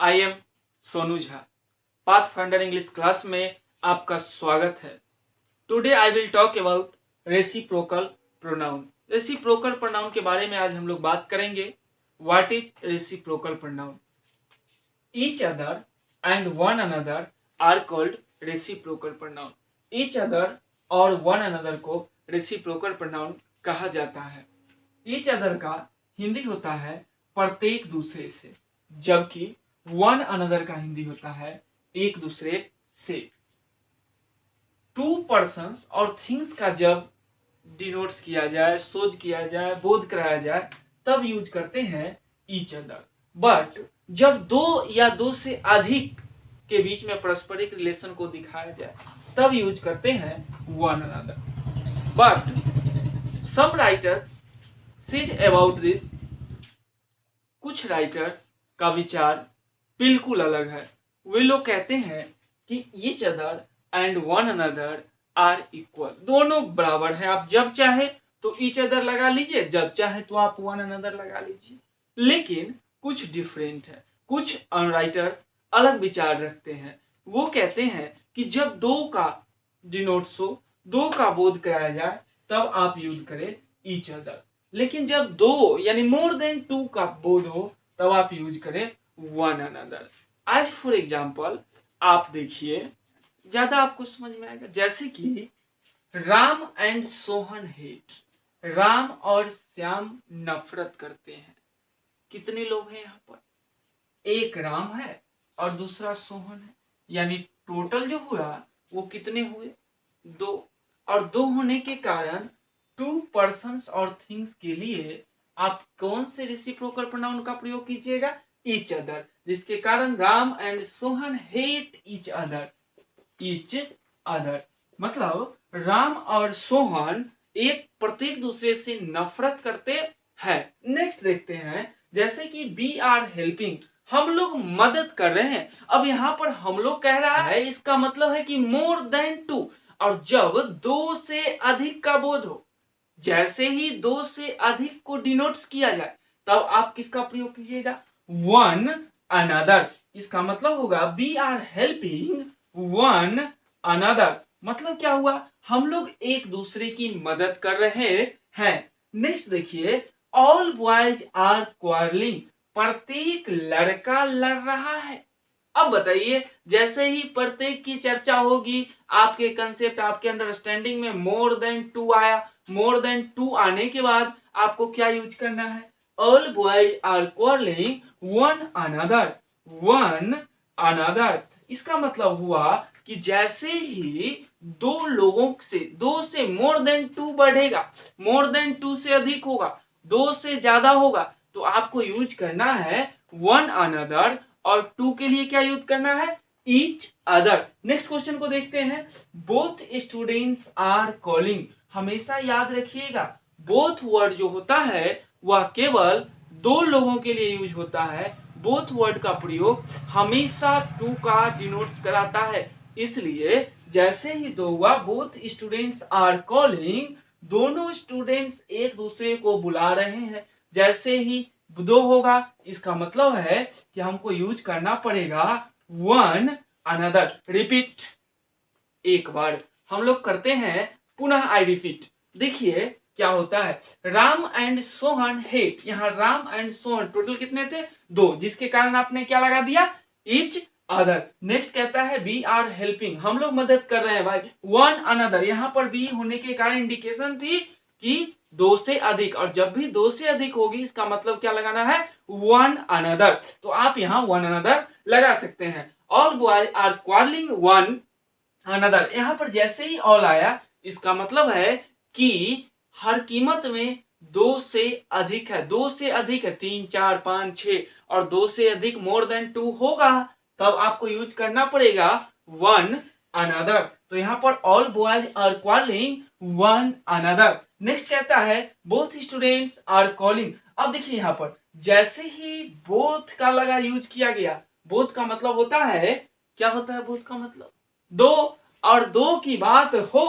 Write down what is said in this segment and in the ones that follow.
I am Sonu Jha. Pathfinder English class में आपका स्वागत है। Today I will talk about reciprocal pronoun. Reciprocal pronoun के बारे में आज हम लोग बात करेंगे। What is reciprocal pronoun? Each other and one another are called reciprocal pronoun. Each other और वन अनदर को रेसिप्रोकल प्रोनाउन कहा जाता है। ईच अदर का हिंदी होता है प्रत्येक दूसरे से, जबकि वन अनदर का हिंदी होता है एक दूसरे से। टू पर्सन्स और थिंग्स का जब डिनोट्स किया जाए, सोच किया जाए, बोध कराया जाए, तब यूज करते हैं ईच अदर। बट जब दो या दो से अधिक के बीच में पारस्परिक रिलेशन को दिखाया जाए, तब यूज करते हैं one another. But some writers says about this, कुछ राइटर्स का विचार बिल्कुल अलग है। वे लोग कहते हैं कि each other and one another are equal, दोनों बराबर है। आप जब चाहे तो ईच अदर लगा लीजिए, जब चाहे तो आप वन अनदर लगा लीजिए। लेकिन कुछ डिफरेंट है, कुछ राइटर्स अलग विचार रखते हैं। वो कहते हैं कि जब दो का डिनोट्स हो, दो का बोध कराया जाए, तब आप यूज करें ईच अदर। लेकिन जब दो यानी मोर देन टू का बोध हो, तब आप यूज करें वन अनदर। आज फॉर एग्जाम्पल आप देखिए, ज्यादा आपको समझ में आएगा। जैसे कि राम एंड सोहन हेट, राम और श्याम नफरत करते हैं। कितने लोग हैं यहाँ पर? एक राम है और दूसरा सोहन है, यानी टोटल जो हुआ वो कितने हुए? दो। और दो होने के कारण टू पर्सन्स और थिंग्स के लिए आप कौन से रेसिप्रोकल प्रोनाउन का प्रयोग कीजिएगा? ईच अदर, जिसके कारण Ram and Sohan hate each other. Each other मतलब राम और सोहन एक प्रत्येक दूसरे से नफरत करते हैं। नेक्स्ट देखते हैं, जैसे कि वी आर हेल्पिंग, हम लोग मदद कर रहे हैं। अब यहाँ पर हम लोग कह रहा है, इसका मतलब है कि मोर देन टू। और जब दो से अधिक का बोध हो, जैसे ही दो से अधिक को डिनोट्स किया जाए, तब आप किसका प्रयोग कीजिएगा? One another. इसका मतलब होगा we are helping one another. मतलब क्या हुआ? हम लोग एक दूसरे की मदद कर रहे हैं। नेक्स्ट देखिए, ऑल बॉयज आर क्वारलिंग, प्रत्येक लड़का लड़ रहा है। अब बताइए, जैसे ही प्रत्येक की चर्चा होगी, आपके कंसेप्ट, आपके अंडरस्टैंडिंग में मोर देन टू आया। मोर देन टू आने के बाद आपको क्या यूज करना है? All boys are quarrelling one another, one another. इसका मतलब हुआ कि जैसे ही दो लोगों से, दो से मोर देन टू बढ़ेगा, मोर देन टू से अधिक होगा, दो से ज्यादा होगा, तो आपको यूज करना है वन अनदर। और टू के लिए क्या यूज करना है? Each other. नेक्स्ट क्वेश्चन को देखते हैं। बोथ स्टूडेंट्स आर कॉलिंग, हमेशा याद रखिएगा बोथ वर्ड जो होता है वह केवल दो लोगों के लिए यूज होता है। बोथ वर्ड का प्रयोग हमेशा टू का डिनोट्स कराता है। इसलिए जैसे ही दो हुआ, बोथ स्टूडेंट्स आर कॉलिंग, दोनों स्टूडेंट्स एक दूसरे को बुला रहे हैं। जैसे ही दो होगा, इसका मतलब है कि हमको यूज करना पड़ेगा वन अनदर। रिपीट, एक बार हम लोग करते हैं, पुनः आई रिपीट। देखिए क्या होता है, राम एंड सोहन हेट। यहाँ राम एंड सोहन टोटल कितने थे? दो, जिसके कारण आपने क्या लगा दिया? Each other. नेक्स्ट कहता है वी आर हेल्पिंग, हम लोग मदद कर रहे हैं भाई, वन अनदर। यहाँ पर वी होने के कारण इंडिकेशन थी कि दो से अधिक, और जब भी दो से अधिक होगी, इसका मतलब क्या लगाना है? One another. तो आप यहाँ वन अनदर लगा सकते हैं। All boys are quarrelling one another, यहाँ पर जैसे ही ऑल आया, इसका मतलब है कि हर कीमत में दो से अधिक है। दो से अधिक है, 3 4 5 6, और दो से अधिक मोर देन टू होगा, तब आपको यूज करना पड़ेगा वन अनदर। तो यहाँ पर all boys are quarrelling one another. Next कहता है बोथ स्टूडेंट्स आर कॉलिंग। अब देखिए यहाँ पर जैसे ही बोथ का लगा यूज किया गया, बोथ का मतलब होता है, क्या होता है बोथ का मतलब? दो। और दो की बात हो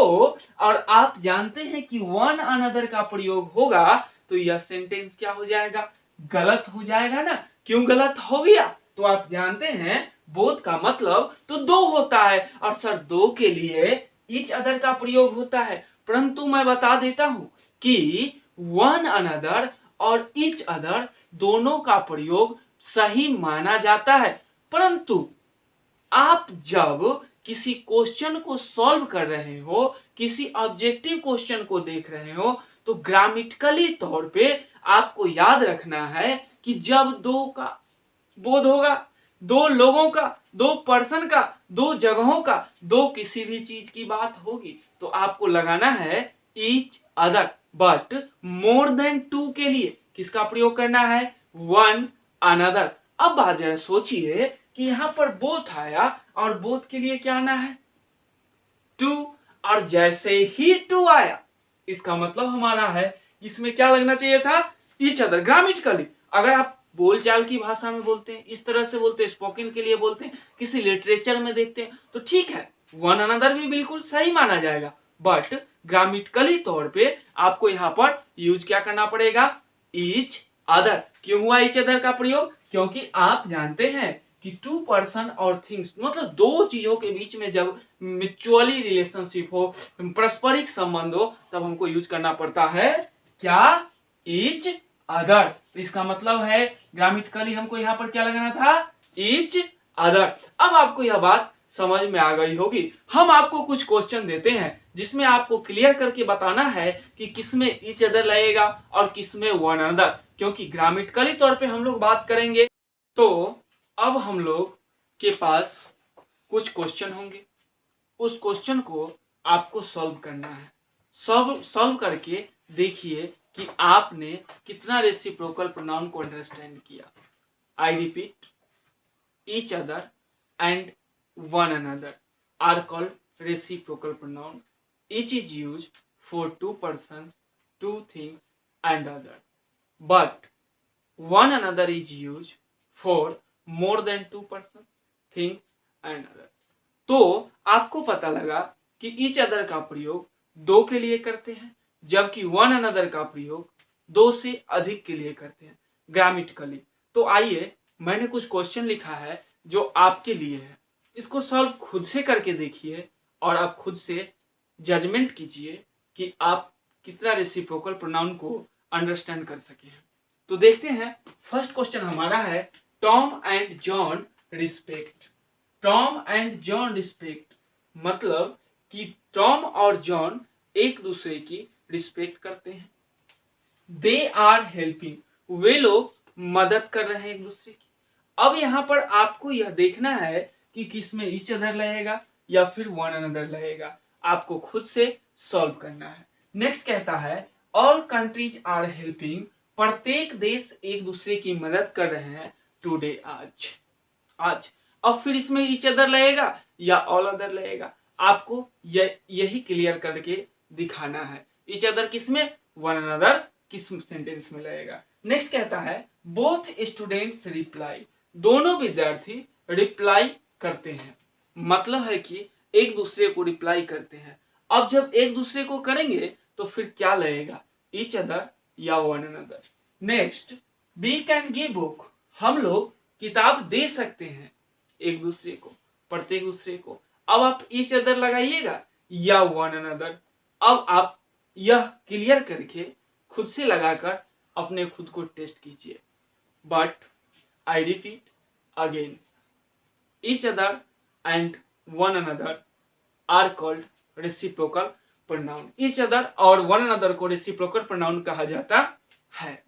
और आप जानते हैं कि वन अनदर का प्रयोग होगा, तो यह सेंटेंस क्या हो जाएगा? गलत हो जाएगा ना। क्यों गलत हो गया? तो आप जानते हैं बोथ का मतलब तो दो होता है, और सर दो के लिए ईच अदर का प्रयोग होता है। परंतु मैं बता देता हूं कि वन अनदर और ईच अदर दोनों का प्रयोग सही माना जाता है। परंतु आप जब किसी क्वेश्चन को सॉल्व कर रहे हो, किसी ऑब्जेक्टिव क्वेश्चन को देख रहे हो, तो ग्रामेटिकली तौर पे आपको याद रखना है कि जब दो का बोध होगा, दो लोगों का, दो पर्सन का, दो जगहों का, दो किसी भी चीज की बात होगी, तो आपको लगाना है each other. But more than two के लिए किसका प्रयोग करना है? One another. अब बात जरा सोचिए कि यहां पर बोथ आया और बोथ के लिए क्या आना है? टू। और जैसे ही टू आया इसका मतलब हमारा है इसमें क्या लगना चाहिए था? Each other. ग्रामेटिकली अगर आप बोलचाल की भाषा में बोलते हैं, इस तरह से बोलते हैं, स्पोकन के लिए बोलते हैं, किसी लिटरेचर में देखते हैं, तो ठीक है, वन अनदर भी बिल्कुल सही माना जाएगा। बट ग्रामेटिकली तौर पे आपको यहाँ पर यूज क्या करना पड़ेगा? Each other. क्यों हुआ ईच अदर का प्रयोग? क्योंकि आप जानते हैं कि टू पर्सन और थिंग्स मतलब दो चीजों के बीच में जब म्यूचुअली रिलेशनशिप हो, पारस्परिक संबंध हो, तब हमको यूज करना पड़ता है क्या? Each other. इसका मतलब है ग्रामेटिकली हमको यहाँ पर क्या लगाना था? Each other. अब आपको यह बात समझ में आ गई होगी। हम आपको कुछ क्वेश्चन देते हैं जिसमें आपको क्लियर करके बताना है कि किसमें ईच अदर लगेगा और किसमें वन अनदर, क्योंकि ग्रामेटिकली तौर पे हम लोग बात करेंगे। तो अब हम लोग के पास कुछ क्वेश्चन होंगे, उस क्वेश्चन को आपको सॉल्व करना है। सॉल्व करके देखिए कि आपने कितना रेसिप्रोकल प्रोनाउन को अंडरस्टैंड किया। I repeat, each other and one another are called reciprocal pronoun. Each is used for two persons, two things and other, but one another is used for more than two persons, things and other. तो आपको पता लगा कि each other का प्रयोग दो के लिए करते हैं, जबकि वन अनदर का प्रयोग दो से अधिक के लिए करते हैं ग्रामेटिकली। तो आइए, मैंने कुछ क्वेश्चन लिखा है जो आपके लिए है, इसको सॉल्व खुद से करके देखिए और आप खुद से जजमेंट कीजिए कि आप कितना रेसिप्रोकल प्रोनाउन को अंडरस्टैंड कर सके हैं। तो देखते हैं, फर्स्ट क्वेश्चन हमारा है Tom and John respect. Tom and John respect मतलब कि टॉम और जॉन एक दूसरे की रिस्पेक्ट करते हैं। दे आर हेल्पिंग, वे लोग मदद कर रहे हैं एक दूसरे की। अब यहां पर आपको यह देखना है कि किसमें ईच अदर लगेगा या फिर वन अनदर लगेगा, आपको खुद से सॉल्व करना है। नेक्स्ट कहता है ऑल कंट्रीज आर हेल्पिंग, प्रत्येक देश एक दूसरे की मदद कर रहे हैं टुडे, आज। आज अब फिर इसमें ईच अदर लगेगा या ऑल अदर लगेगा, आपको यही क्लियर करके दिखाना है। ईच अदर किसमें, वन अनदर किस सेंटेंस में लगेगा। नेक्स्ट कहता है बोथ स्टूडेंट्स रिप्लाई, दोनों विद्यार्थी रिप्लाई करते हैं, मतलब है कि एक दूसरे को रिप्लाई करते हैं। अब जब एक दूसरे को करेंगे तो फिर क्या लगेगा, ईच अदर या one another. Next, we can give book, हम लोग किताब दे सकते हैं एक दूसरे को, प्रत्येक दूसरे को। अब आप ईच अदर लगाइएगा या वन अनदर। अब आप यह क्लियर करके खुद से लगाकर अपने खुद को टेस्ट कीजिए। But I repeat again, each other and one another are called reciprocal pronoun. Each other और वन अनदर को रेसिप्रोकल प्रोनाउन कहा जाता है।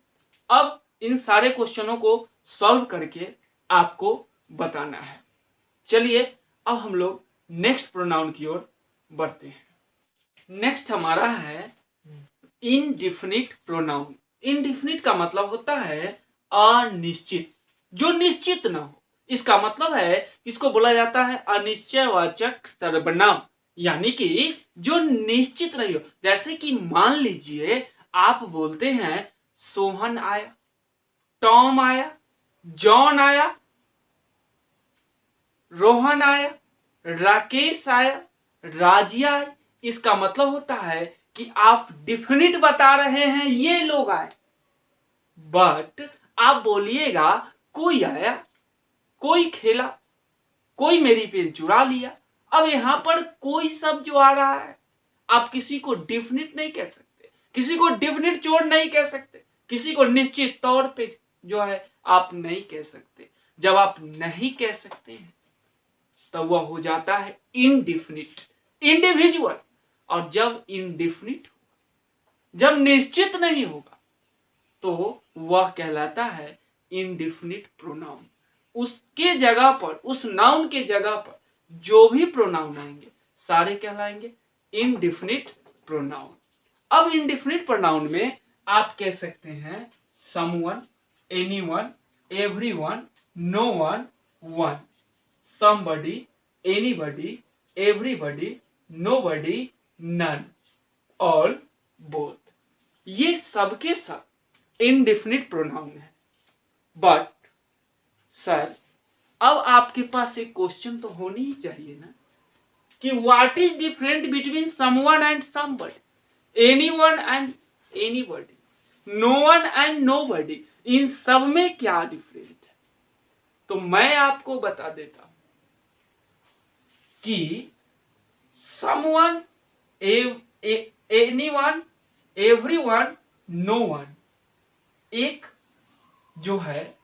अब इन सारे क्वेश्चनों को सॉल्व करके आपको बताना है। चलिए अब हम लोग नेक्स्ट प्रोनाउन की ओर बढ़ते हैं। नेक्स्ट हमारा है इनडिफिनिट प्रोनाउन। इनडिफिनिट का मतलब होता है अनिश्चित, जो निश्चित न हो। इसका मतलब है इसको बोला जाता है अनिश्चयवाचक सर्वनाम, यानी कि जो निश्चित नहीं हो। जैसे कि मान लीजिए आप बोलते हैं सोहन आया, टॉम आया, जॉन आया, रोहन आया, राकेश आया, राजिया आया। इसका मतलब होता है कि आप डिफिनिट बता रहे हैं ये लोग आए। बट आप बोलिएगा कोई आया, कोई खेला, कोई मेरी पेन चुरा लिया। अब यहाँ पर कोई शब्द जो आ रहा है, आप किसी को डिफिनिट नहीं कह सकते, किसी को डिफिनिट चोर नहीं कह सकते, किसी को निश्चित तौर पे जो है आप नहीं कह सकते। जब आप नहीं कह सकते हैं तो वह हो जाता है इनडिफिनिट, इंडिविजुअल। और जब इनडिफिनिट, जब निश्चित नहीं होगा, तो वह कहलाता है इनडिफिनिट प्रोनाउन। उसके जगह पर, उस नाउन के जगह पर जो भी प्रोनाउन आएंगे सारे कहलाएंगे इनडिफिनिट प्रोनाउन। अब इनडिफिनिट प्रोनाउन में आप कह सकते हैं someone, anyone, everyone, no one, one, somebody, anybody, everybody, nobody, none, all, both। ये सबके सब इनडिफिनिट प्रोनाउन है। बट सर, अब आपके पास एक क्वेश्चन तो होनी ही चाहिए ना कि what is different between someone and somebody, anyone and anybody, no one and nobody, इन सब में क्या डिफरेंट है? तो मैं आपको बता देता हूं कि someone, anyone, everyone, no one, एक जो है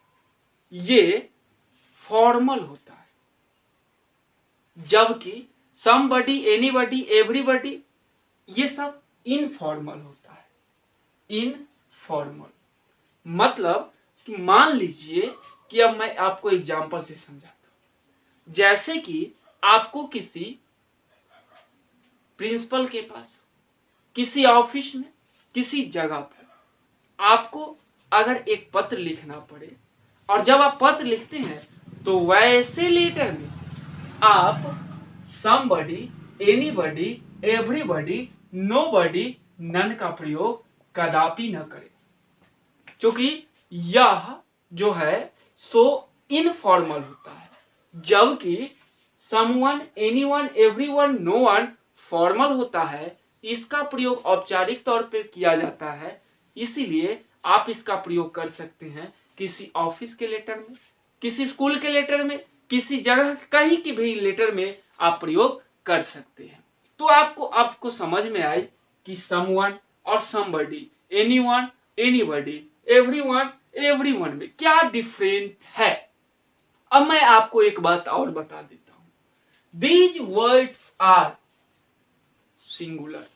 ये फॉर्मल होता है, जबकि समबडी, एनीबडी, एवरीबडी ये सब इनफॉर्मल होता है। इनफॉर्मल मतलब कि मान लीजिए कि अब मैं आपको एग्जांपल से समझाता हूं। जैसे कि आपको किसी प्रिंसिपल के पास, किसी ऑफिस में, किसी जगह पर आपको अगर एक पत्र लिखना पड़े, और जब आप पत्र लिखते हैं तो वैसे लेटर में आप somebody, anybody, everybody, nobody, none का प्रयोग कदापि न करें, क्योंकि यह जो है सो इनफॉर्मल होता है, जबकि someone, anyone, everyone, no one formal होता है। इसका प्रयोग औपचारिक तौर पे किया जाता है, इसीलिए आप इसका प्रयोग कर सकते हैं किसी ऑफिस के लेटर में, किसी स्कूल के लेटर में, किसी जगह कहीं की भी लेटर में आप प्रयोग कर सकते हैं। तो आपको समझ में आई कि समवन और somebody, anyone, anybody, everyone, everyone में क्या डिफरेंट है। अब मैं आपको एक बात और बता देता हूं, दीज वर्ड्स आर सिंगुलर,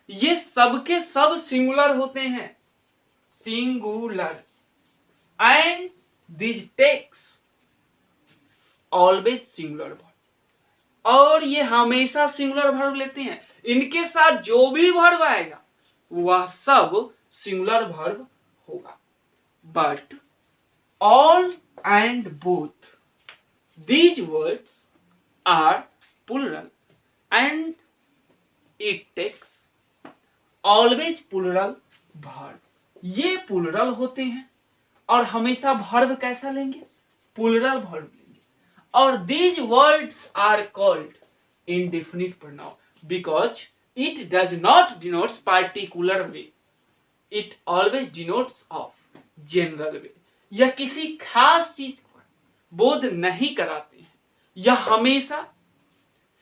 ये सबके सब सिंगुलर होते हैं, singular, and these takes always singular verb, और ये हमेशा सिंगुलर वर्ब लेते हैं। इनके साथ जो भी वर्ब आएगा वह सब सिंगुलर वर्ब होगा। But all and both these words are plural and it takes always plural verb. ये प्लूरल होते हैं और हमेशा वर्ब कैसा लेंगे? प्लूरल वर्ब लेंगे। और these words are called indefinite pronoun because it does not denotes particular way, it always denotes of general way। यह किसी खास चीज को बोध नहीं कराते हैं, यह हमेशा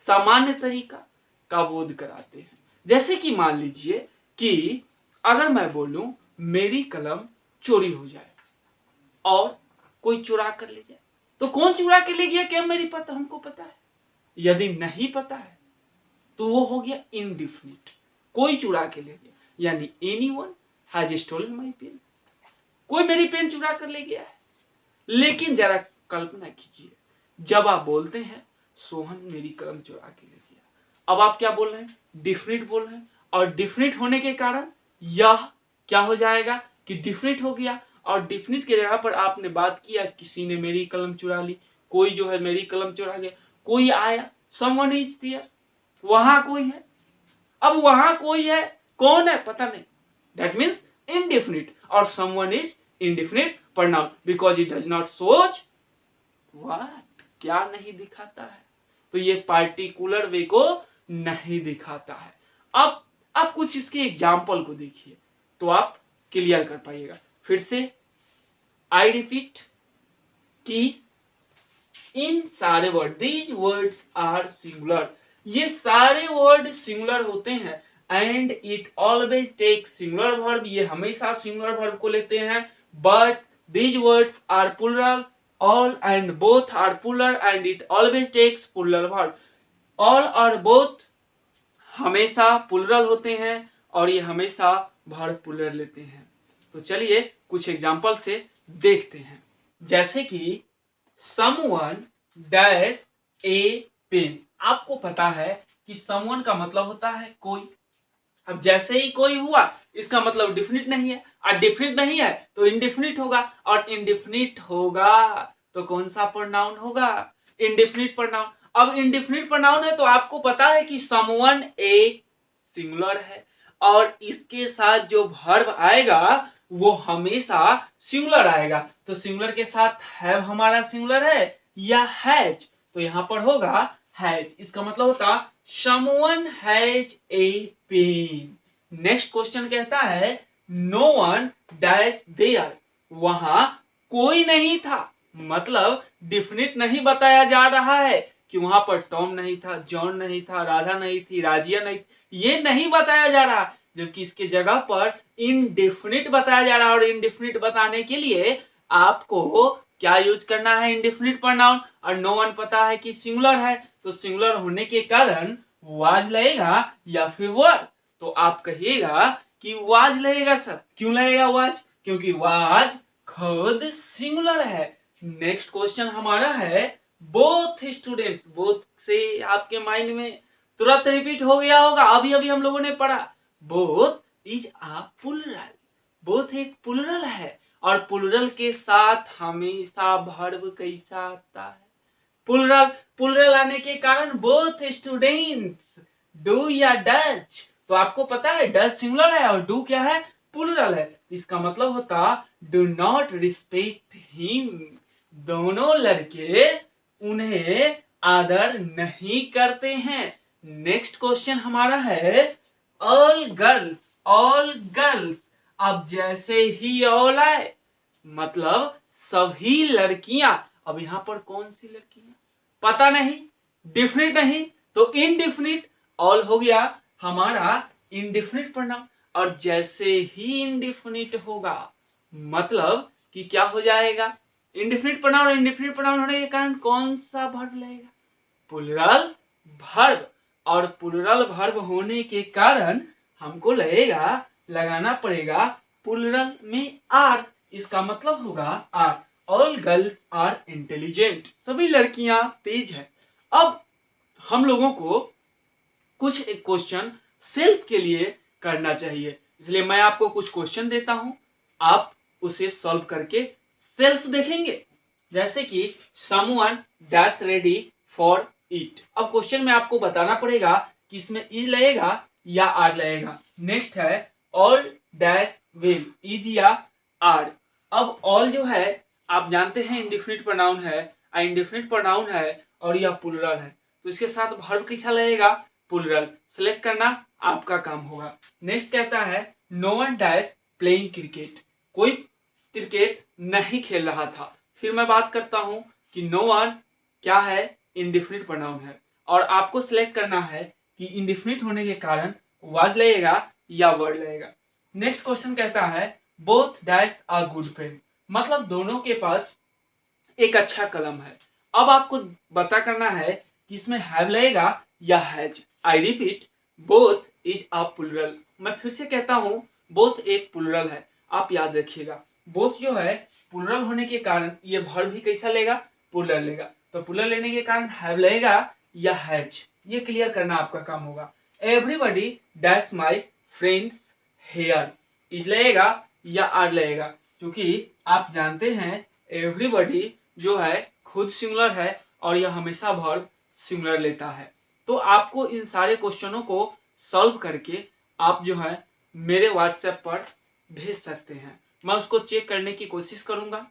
सामान्य तरीका का बोध कराते हैं। जैसे कि मान लीजिए कि अगर मैं बोलूं मेरी कलम चोरी हो जाए और कोई चुरा कर ले जाए, तो कौन चुरा के ले गया क्या मेरी पता, हमको पता है? यदि नहीं पता है तो वो हो गया इनडिफिनिट, कोई चुरा के ले गया, यानी anyone has stolen my pen, कोई मेरी पेन चुरा कर ले गया है। लेकिन जरा कल्पना कीजिए, जब आप बोलते हैं सोहन मेरी कलम चुरा के ले गया, अब आप क्या बोल रहे हैं? डिफिनिट बोल रहे हैं, और डिफिनिट होने के कारण यह क्या हो जाएगा कि डिफिनिट हो गया। और डिफिनिट के जगह पर आपने बात किया किसी ने मेरी कलम चुरा ली, कोई जो है मेरी कलम चुरा गया, कोई आया, समवन इज देयर, वहां कोई है। अब वहां कोई है, कौन है पता नहीं, दैट मीन्स इनडेफिनिट। और someone is indefinite pronoun because it does not shows what, क्या नहीं दिखाता है, तो ये पार्टिकुलर वे को नहीं दिखाता है। अब कुछ इसके एग्जाम्पल को देखिए तो आप क्लियर कर पाइएगा। फिर से आई रिपीट कि इन सारे word, these words are singular, ये सारे वर्ड सिंगुलर होते हैं। And it always take singular verb, ये हमेशा सिंगुलर वर्ब को लेते हैं। But these words are plural, all and both are plural and it always takes plural verb. All और बोथ हमेशा प्लूरल होते हैं और ये हमेशा वर्ब प्लूरल लेते हैं। तो चलिए कुछ एग्जांपल से देखते हैं। जैसे कि someone डैश ए पेन, आपको पता है कि someone का मतलब होता है कोई। अब जैसे ही कोई हुआ इसका मतलब डिफिनिट नहीं है, और डिफिनिट नहीं है तो इंडेफिनिट होगा, और इंडेफिनिट होगा तो कौन सा प्रोनाउन होगा? Indefinite pronoun. अब इंडेफिनिट प्रोनाउन है तो आपको पता है कि someone एक सिंगुलर है और इसके साथ जो वर्ब आएगा वो हमेशा सिंगुलर आएगा। तो सिंगुलर के साथ हैव हमारा सिंगुलर है या हैज, तो यहाँ पर होगा हैज। इसका मतलब होता someone has a pen। Next question कहता है no one dash there, वहां कोई नहीं था, मतलब डिफिनिट नहीं बताया जा रहा है कि वहां पर टॉम नहीं था, जॉन नहीं था, राधा नहीं थी, राजिया नहीं थी, ये नहीं बताया जा रहा, जबकि इसके जगह पर इनडेफिनिट बताया जा रहा है। और इनडेफिनिट बताने के लिए आपको क्या यूज करना है? Indefinite pronoun. और नो वन पता है कि सिंगुलर है, तो सिंगुलर होने के कारण वाज लगेगा या फिर वर, तो आप कहिएगा कि वाज लगेगा सर। क्यों लगेगा वाज? क्योंकि वाज खुद सिंगुलर है। नेक्स्ट क्वेश्चन हमारा है बोथ स्टूडेंट्स। बोथ से आपके माइंड में तुरंत रिपीट हो गया होगा, अभी अभी हम लोगों ने पढ़ा। Both is a plural, both एक प्लूरल है और प्लूरल के साथ हमेशा वर्ब कैसा आता है? प्लूरल। प्लूरल आने के कारण बोथ स्टूडेंट्स डू या डज, तो आपको पता है डज सिंगुलर है और डू क्या है? प्लूरल है। इसका मतलब होता डू नॉट रिस्पेक्ट हिम, दोनों लड़के उन्हें आदर नहीं करते हैं। नेक्स्ट क्वेश्चन हमारा है ऑल गर्ल्स। ऑल गर्ल्स, अब जैसे ही ऑल आए मतलब सभी लड़कियां। अब यहाँ पर कौन सी लड़कियां पता नहीं, डिफिनिट नहीं, तो इनडिफिनिट। ऑल हो गया हमारा इनडिफिनिट प्रोनाउन, और जैसे ही इनडिफिनिट होगा मतलब कि क्या हो जाएगा? Indefinite pronoun. इंडिफिनिट प्रोनाउन होने के कारण कौन सा वर्ब लगेगा? Plural verb. और प्लूरल वर्ब होने के कारण हमको लगाना पड़ेगा प्लूरल में आर। इसका मतलब होगा are. All girls are intelligent, सभी लड़कियां तेज है। अब हम लोगों को कुछ क्वेश्चन सेल्फ के लिए करना चाहिए, इसलिए मैं आपको कुछ क्वेश्चन देता हूं, आप उसे सॉल्व करके सेल्फ देखेंगे। जैसे कि someone dash ready for it. अब क्वेश्चन में आपको बताना पड़ेगा कि इसमें इज लगेगा या आर लगेगा। नेक्स्ट है ऑल डैश विल, इज या आर। अब ऑल जो है आप जानते हैं इंडिफिनिट प्रोनाउन है, इंडिफिनिट प्रोनाउन है और यह प्लूरल है, तो इसके साथ वर्ब कैसा लगेगा? प्लूरल। सेलेक्ट करना आपका काम होगा। नेक्स्ट कहता है no one dash playing cricket, कोई क्रिकेट नहीं खेल रहा था। फिर मैं बात करता हूं कि नो वन क्या है? इंडिफिनिट प्रोनाउन है, और आपको सिलेक्ट करना है कि इंडिफिनिट होने के कारण वाज लगेगा या वर्ड लगेगा। नेक्स्ट क्वेश्चन कहता है both dash are good pen, मतलब दोनों के पास एक अच्छा कलम है। अब आपको बता करना है कि इसमें हैव लगेगा या has. I repeat, both is a plural. मैं फिर से कहता हूं बोथ एक प्लूरल है, आप याद रखिएगा। बोथ जो है प्लूरल होने के कारण ये वर्ब भी कैसा लेगा? प्लूरल लेगा, तो प्लूरल लेने के कारण हैव लगेगा या हैज, ये क्लियर करना आपका काम होगा। Everybody dash my friends here, is लगेगा या आर लगेगा? क्योंकि आप जानते हैं एवरीबॉडी जो है खुद सिंगुलर है और यह हमेशा वर्ब सिंगुलर लेता है। तो आपको इन सारे क्वेश्चनों को सॉल्व करके आप जो है मेरे व्हाट्सएप पर भेज सकते हैं, मैं उसको चेक करने की कोशिश करूंगा।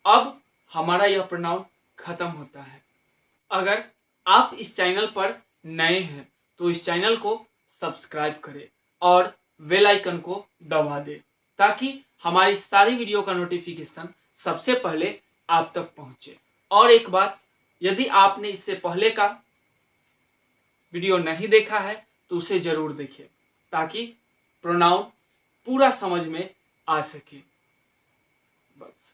अब हमारा यह प्रोनाउन खत्म होता है। अगर आप इस चैनल पर नए हैं तो इस चैनल को सब्सक्राइब करें और बेल आइकन को दबा दें, ताकि हमारी सारी वीडियो का नोटिफिकेशन सबसे पहले आप तक पहुंचे। और एक बात यदि आपने इससे पहले का वीडियो नहीं देखा है तो उसे जरूर देखिए ताकि प्रोनाउन पूरा समझ में आ सके।